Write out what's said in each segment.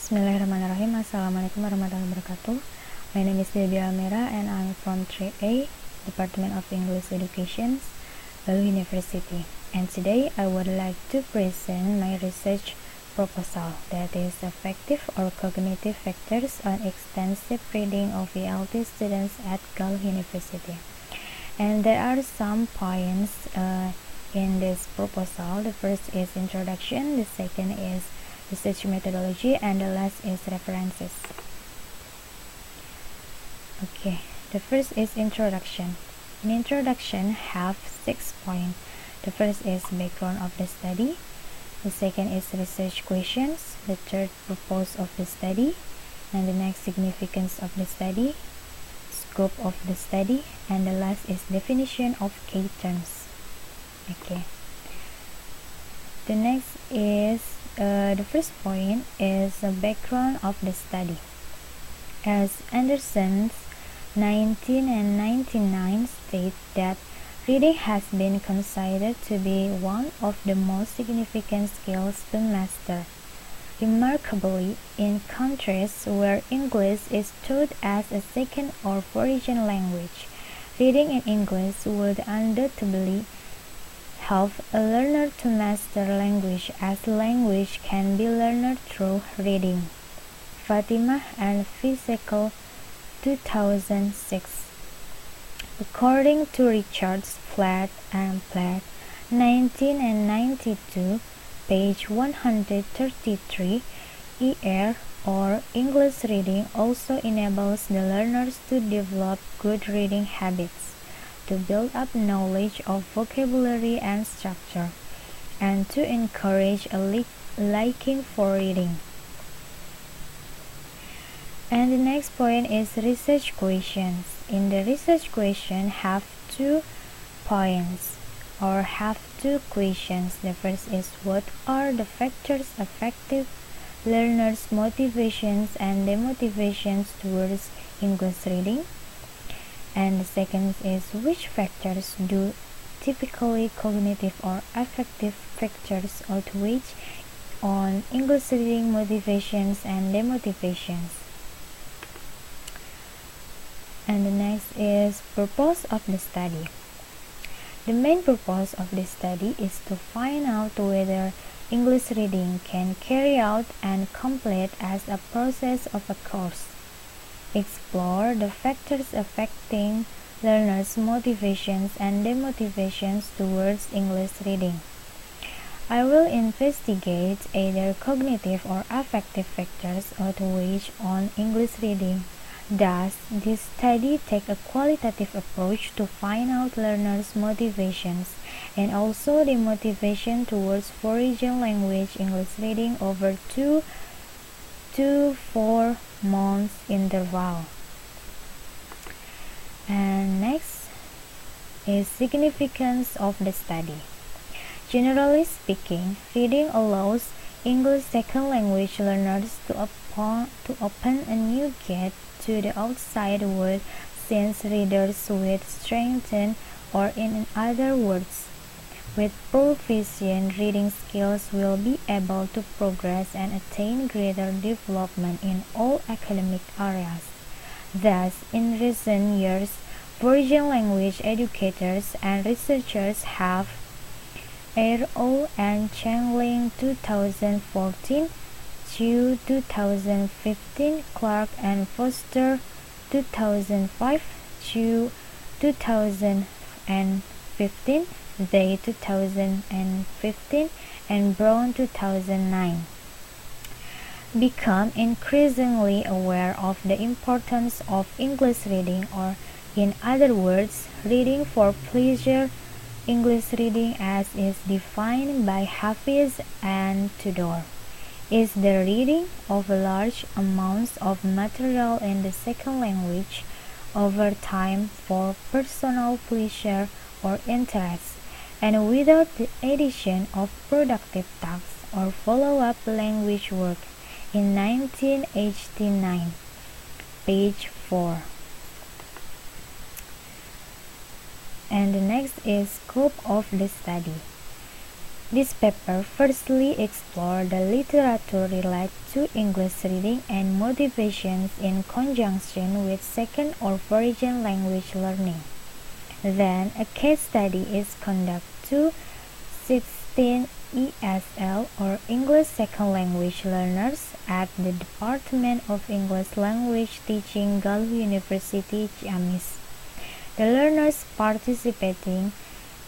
Bismillahirrahmanirrahim. Assalamualaikum warahmatullahi wabarakatuh. My name is Debby and I'm from 3A, Department of English Education, Lalu University. And today I would like to present my research proposal that is affective or cognitive factors on extensive reading of ELT students at Galuh University. And there are some points in this proposal. The first is introduction, the second is research methodology, and the last is references. Okay, the first is introduction. In introduction have 6 points. The first is background of the study, the second is research questions, the third purpose of the study, and the next significance of the study, scope of the study, and the last is definition of key terms. Okay, the next is the first point is the background of the study. As Anderson's 1999 state that reading has been considered to be one of the most significant skills to master. Remarkably, in countries where English is taught as a second or foreign language, reading in English would undoubtedly help a learner to master language, as language can be learned through reading. Fatimah and Physical, 2006. According to Richards, Platt and Platt, 1992, page 133, ER or English reading also enables the learners to develop good reading habits, to build up knowledge of vocabulary and structure, and to encourage a liking for reading. And the next point is research questions. In the research question have 2 points or have 2 questions. The first is what are the factors affecting learners' motivations and demotivations towards English reading? And the second is which factors do typically cognitive or affective factors outweigh on English reading motivations and demotivations? And the next is purpose of the study. The main purpose of the study is to find out whether English reading can carry out and complete as a process of a course. Explore the factors affecting learners' motivations and demotivations towards English reading. I will investigate either cognitive or affective factors outweigh on English reading. Thus, this study takes a qualitative approach to find out learners' motivations and also the motivation towards foreign language English reading over 2 to 4 months interval. And next is significance of the study. Generally speaking, reading allows English second language learners to open a new gate to the outside world, since readers with strengthened, or in other words, with proficient reading skills will be able to progress and attain greater development in all academic areas. Thus, in recent years, foreign language educators and researchers have Aero and Changling 2014, Chu 2015, Clark and Foster 2005, Chu 2015, They 2015, and Brown 2009 become increasingly aware of the importance of English reading, or in other words, reading for pleasure. English reading, as is defined by Hafiz and Tudor, is the reading of large amounts of material in the second language over time for personal pleasure or interest, and without the addition of productive tasks or follow-up language work. In 1989, page 4. And the next is scope of the study. This paper firstly explored the literature related to English reading and motivations in conjunction with second or foreign language learning. Then a case study is conducted to 16 ESL or English Second Language learners at the Department of English Language Teaching, Galuh University, Ciamis. The learners participating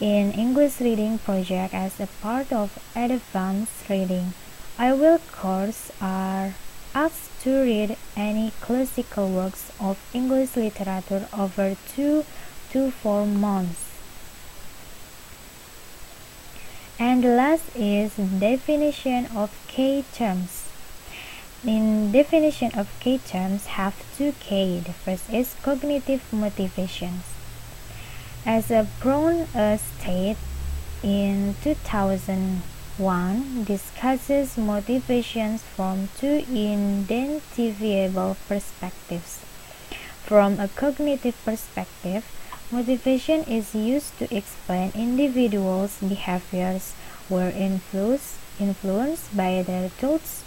in English reading project as a part of advanced reading IWIL course are asked to read any classical works of English literature over 2 to 4 months. And the last is definition of key terms. In definition of key terms have two K. The first is cognitive motivations. As a Brown state in 2001 discusses motivations from two identifiable perspectives. From a cognitive perspective, motivation is used to explain individuals' behaviors were influenced by their thoughts,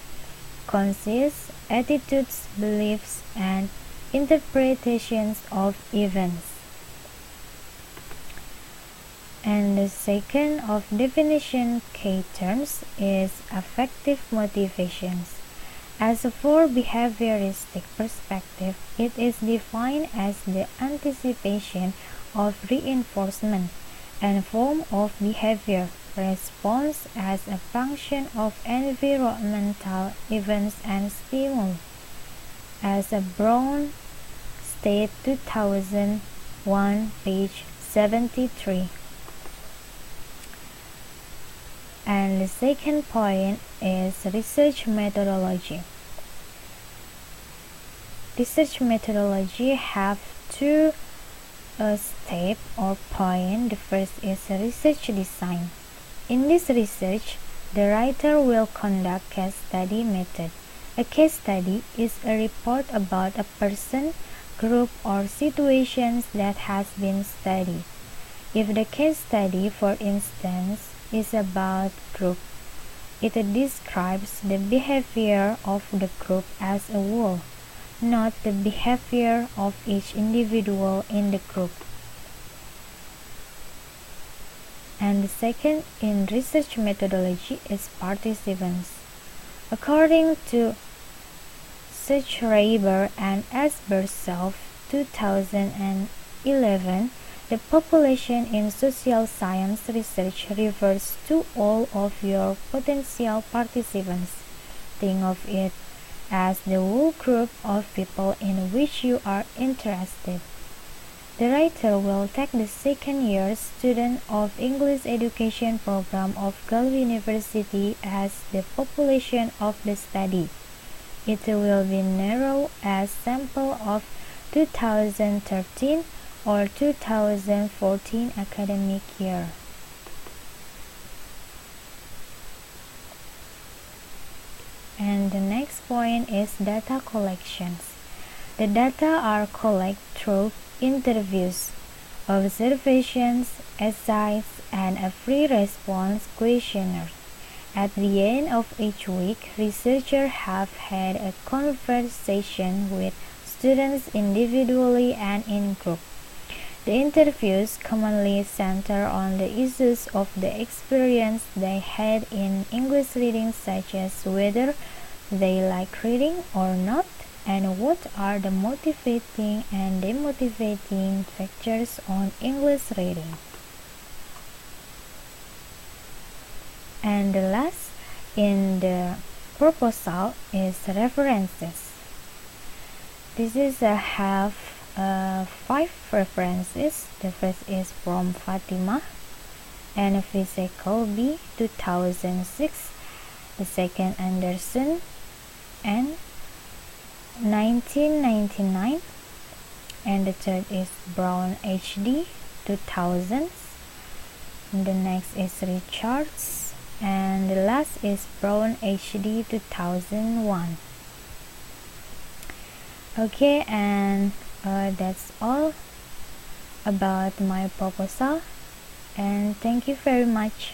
conscious attitudes, beliefs, and interpretations of events. And the second of definition key terms is affective motivations. As for behavioristic perspective, it is defined as the anticipation of reinforcement and form of behavior response as a function of environmental events and stimuli. As a Brown state 2001 page 73. And the second point is research methodology. Research methodology have two steps or points. The first is research design. In this research, the writer will conduct case study method. A case study is a report about a person, group, or situations that has been studied. If the case study, for instance, is about group, it describes the behavior of the group as a whole, not the behavior of each individual in the group. And the second in research methodology is participants. According to Schreiber and Asberself 2011, the population in social science research refers to all of your potential participants. Think of it as the whole group of people in which you are interested. The writer will take the second year student of English education program of Galuh University as the population of the study. It will be narrowed as sample of 2013 or 2014 academic year. And the next point is data collections. The data are collected through interviews, observations, essays, and a free response questionnaire. At the end of each week, researchers have had a conversation with students individually and in group. The interviews commonly center on the issues of the experience they had in English reading, such as whether they like reading or not, and what are the motivating and demotivating factors on English reading. And the last in the proposal is references. This is a half 5 references. The first is from Fatima and Physical B 2006. The second Anderson and 1999, and the third is Brown HD 2000. And the next is Richards, and the last is Brown HD 2001. Okay, and that's all about my proposal, and thank you very much.